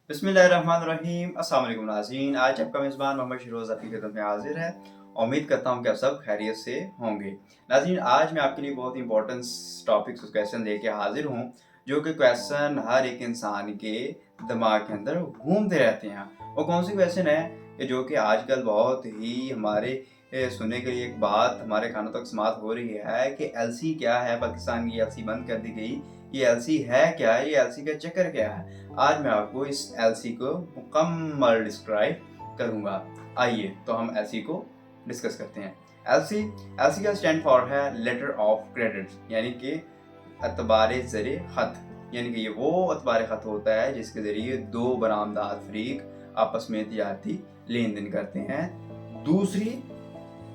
बिस्मिल्लाहिर्रहमानिर्रहीम। अस्सलाम वालेकुम नाज़रीन, आज आपका मेज़बान मोहम्मद शरोज़ आपकी खिदमत में हाज़िर है। उम्मीद करता हूँ कि आप सब खैरियत से होंगे। नाज़रीन, आज मैं आपके लिए बहुत इंपॉर्टेंट टॉपिक्स और क्वेश्चन लेके हाज़िर हूँ, जो कि क्वेश्चन हर एक इंसान के दिमाग के अंदर घूमते रहते हैं। वो कौन से क्वेश्चन है कि जो कि आजकल बहुत ही हमारे सुनने के लिए एक बात हमारे कानों तक समात हो रही है कि एलसी क्या है, पाकिस्तान की एलसी बंद कर दी गई। ये एलसी है क्या है, ये एलसी का चक्कर क्या है। आज मैं आपको इस एलसी को मुकम्मल डिस्क्राइब करूंगा। आइए तो हम एलसी को डिस्कस करते हैं। एलसी एलसी का स्टैंड फॉर है लेटर ऑफ क्रेडिट, यानी कि अतबार ज़र ख़त। यानी कि ये वो अतबार ख़त होता है जिसके ज़रिए दो बरामदात फरीक आपस में तिजारती लेन देन करते हैं दूसरी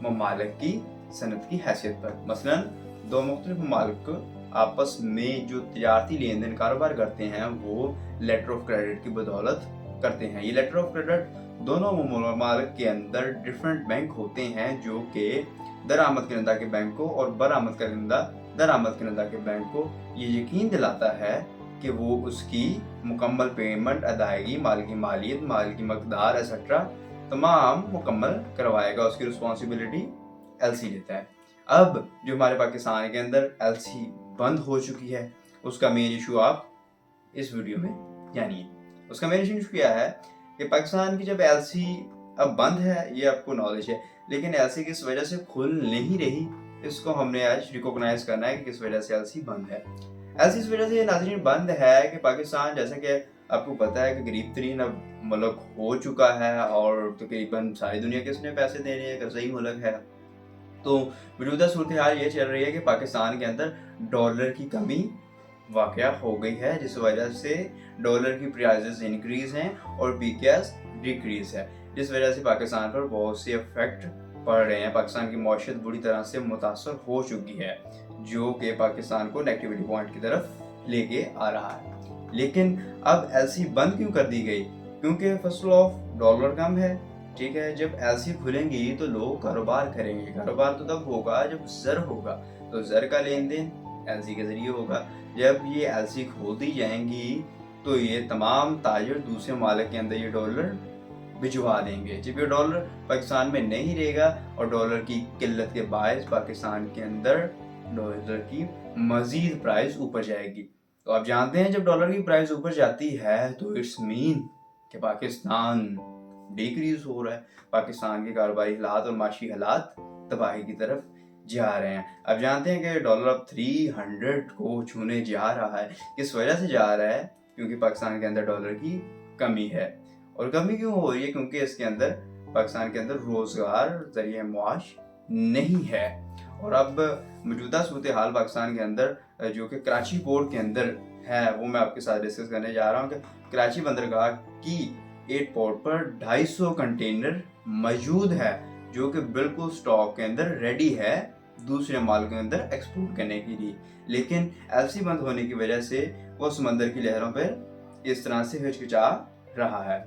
ममालिक की सनद की हैसियत पर। मसलन दो मुख्तलिफ ममालिक आपस में जो तिजारती लेन देन कारोबार करते हैं वो लेटर ऑफ क्रेडिट की बदौलत करते हैं। ये लेटर ऑफ क्रेडिट दोनों ममालिक के अंदर डिफरेंट बैंक होते हैं जो कि दरामद करंदा के बैंक को और बरामद करंदा दरामद करंदा के बैंक को ये यकीन दिलाता है कि वो उसकी मुकम्मल पेमेंट, अदायगी, माल की मालियत, माल की मकदार एक्सेट्रा तमाम मुकम्मल करवाएगा। उसकी रिस्पॉन्सिबिलिटी एलसी लेता है। अब जो हमारे पाकिस्तान के अंदर एलसी बंद हो चुकी है, उसका मेन इशू आप इस वीडियो में जानिए। उसका मेन इशू क्या है कि पाकिस्तान की जब एलसी अब बंद है, ये आपको नॉलेज है, लेकिन एलसी किस वजह से खुल नहीं रही, इसको हमने आज रिकॉग्नाइज करना है कि किस वजह से एलसी बंद है। एलसी इस वजह से नाज़रीन बंद है कि पाकिस्तान, जैसे कि आपको पता है कि करीब तरीन अब मुल्क हो चुका है और तकरीबन सारी दुनिया के इसने पैसे देने हैं, कर्ज़ई मुल्क है। तो मौजूदा सूरत हाल ये चल रही है कि पाकिस्तान के अंदर डॉलर की कमी वाक़या हो गई है, जिस वजह से डॉलर की प्राइसेस इंक्रीज़ हैं और पीकेएस डिक्रीज़ है, जिस वजह से पाकिस्तान पर बहुत से इफेक्ट पड़ रहे हैं। पाकिस्तान की मईशत बुरी तरह से मुतासर हो चुकी है, जो कि पाकिस्तान को नेगेटिविटी पॉइंट की तरफ लेके आ रहा है। लेकिन अब एलसी बंद क्यों कर दी गई? क्योंकि फर्स्ट ऑफ डॉलर कम है, ठीक है। जब एलसी खुलेंगी तो लोग कारोबार करेंगे। कारोबार तो तब होगा जब ज़र होगा, तो ज़र का लेन देन एलसी के ज़रिए होगा। जब ये एलसी खोल दी जाएंगी तो ये तमाम ताजिर दूसरे मालिक के अंदर ये डॉलर भिजवा देंगे। जब ये डॉलर पाकिस्तान में नहीं रहेगा और डॉलर की किल्लत के बायस पाकिस्तान के अंदर डॉलर की मज़ीद प्राइस ऊपर जाएगी। तो आप जानते हैं जब डॉलर की प्राइस ऊपर जाती है तो इट्स मीन कि पाकिस्तान डिक्रीज हो रहा है। पाकिस्तान के कारोबारी हालात और माशी हालात तबाही की तरफ जा रहे हैं। अब जानते हैं कि डॉलर अब 300 को छूने जा रहा है। किस वजह से जा रहा है? क्योंकि पाकिस्तान के अंदर डॉलर की कमी है। और कमी क्यों हो रही है? क्योंकि इसके अंदर पाकिस्तान के अंदर रोज़गार ज़रिए मुआश नहीं है। और अब मौजूदा सूरत हाल पाकिस्तान के अंदर जो कि कराची पोर्ट के अंदर है, वो मैं आपके साथ डिस्कस करने जा रहा हूँ कि कराची बंदरगाह की एयरपोर्ट पर 250 कंटेनर मौजूद है जो कि बिल्कुल स्टॉक के अंदर रेडी है दूसरे माल के अंदर एक्सपोर्ट करने के लिए। लेकिन एलसी बंद होने की वजह से वो समंदर की लहरों पर इस तरह से हिचकिचा रहा है।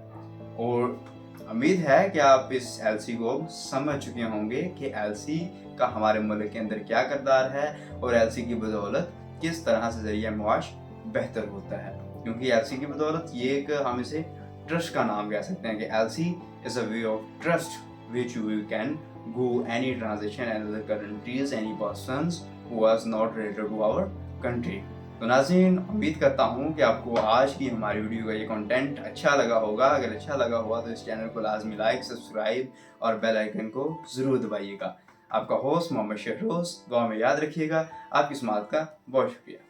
और उम्मीद है कि आप इस एलसी को समझ चुके होंगे कि एलसी का हमारे मुल्क के अंदर क्या किरदार है और एलसी की बदौलत किस तरह से ज़रिया मुआश बेहतर होता है। क्योंकि एलसी की बदौलत ये एक हम इसे ट्रस्ट का नाम कह सकते हैं कि LC is a way of trust which you can go any transaction and other countries, any persons who was not related to our country। तो नाज़रीन, उम्मीद करता हूँ कि आपको आज की हमारी वीडियो का ये कंटेंट अच्छा लगा होगा। अगर अच्छा लगा हुआ तो इस चैनल को लाजमी लाइक, सब्सक्राइब और बेल आइकन को ज़रूर दबाइएगा। आपका होस्ट मोहम्मद शहरोज़, दुआ में याद रखिएगा। आपकी समाअत का बहुत शुक्रिया।